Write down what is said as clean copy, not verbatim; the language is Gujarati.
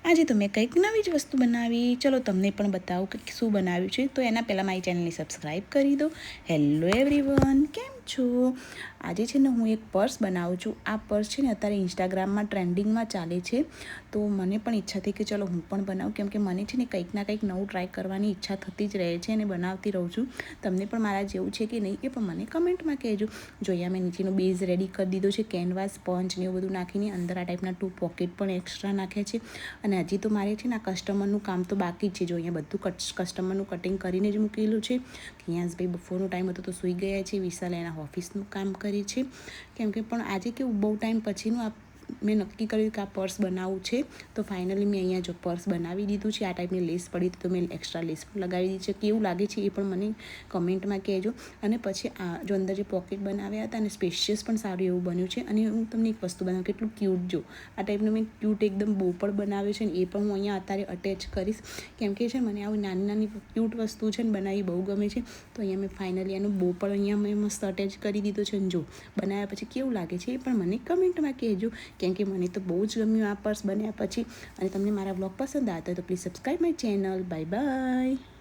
આજે તો મેં કંઈક નવી જ વસ્તુ બનાવી, ચલો તમને પણ બતાવું કે શું બનાવ્યું છે. તો એના પહેલાં મારી ચેનલને સબસ્ક્રાઈબ કરી દો. હેલો એવરીવન, કેમ છો? આજે છે ને હું એક પર્સ બનાવું છું. આ પર્સ છે ને અત્યારે ઇન્સ્ટાગ્રામમાં ટ્રેન્ડિંગમાં ચાલે છે. તો મને પણ ઈચ્છા થઈ કે ચલો હું પણ બનાવું, કેમ કે મને છે ને કંઈક ના કંઈક નવું ટ્રાય કરવાની ઈચ્છા થતી જ રહે છે અને બનાવતી રહું છું. તમને પણ મારા જેવું છે કે નહીં એ પણ મને કમેન્ટમાં કહેજો. જો અહીંયા મેં નીચેનો બેઝ રેડી કરી દીધો છે, કેનવાસ, સ્પંજ ને એવું બધું નાખીને. અંદર આ ટાઈપના 2 પોકેટ પણ એક્સ્ટ્રા નાખ્યા છે. અને હજી તો મારે છે ને આ કસ્ટમરનું કામ તો બાકી જ છે. જો અહીંયા બધું કસ્ટમરનું કટિંગ કરીને જ મૂકેલું છે. કિયાસભાઈ બપોરનો ટાઈમ હતો તો સૂઈ ગયા છે. વિશાલ એના ઓફિસનું કામ કરે છે. કેમ કે પણ આજે કેવું બહુ ટાઈમ પછીનું મેં નક્કી કર્યું કે આ પર્સ બનાવવું છે. તો ફાઇનલી મેં અહીંયા જો પર્સ બનાવી દીધું છે. આ ટાઈપની લેસ પડી હતી તો મેં એક્સ્ટ્રા લેસ પણ લગાવી દીધી છે. કેવું લાગે છે એ પણ મને કમેન્ટમાં કહેજો. અને પછી આ જો અંદર જે પોકેટ બનાવ્યા હતા અને સ્પેશિયસ પણ સારું એવું બન્યું છે. અને હું તમને એક વસ્તુ બનાવું, કેટલું ક્યુટ જો આ ટાઈપનું મેં ક્યુટ એકદમ બોપડ બનાવ્યો છે ને એ પણ હું અહીંયા અત્યારે અટેચ કરીશ. કેમ કે છે મને આવી નાની નાની ક્યુટ વસ્તુ છે ને બનાવી બહુ ગમે છે. તો અહીંયા મેં ફાઇનલી એનું બોપડ અહીંયા મેં મસ્ત અટેચ કરી દીધો છે. અને જો બનાવ્યા પછી કેવું લાગે છે એ પણ મને કમેન્ટમાં કહેજો. કેમ કે મને તો બહુ જ ગમ્યું આ પર્સ બન્યા પછી. અને તમને મારા વ્લોગ પસંદ આવતા હોય તો please subscribe my channel. Bye bye.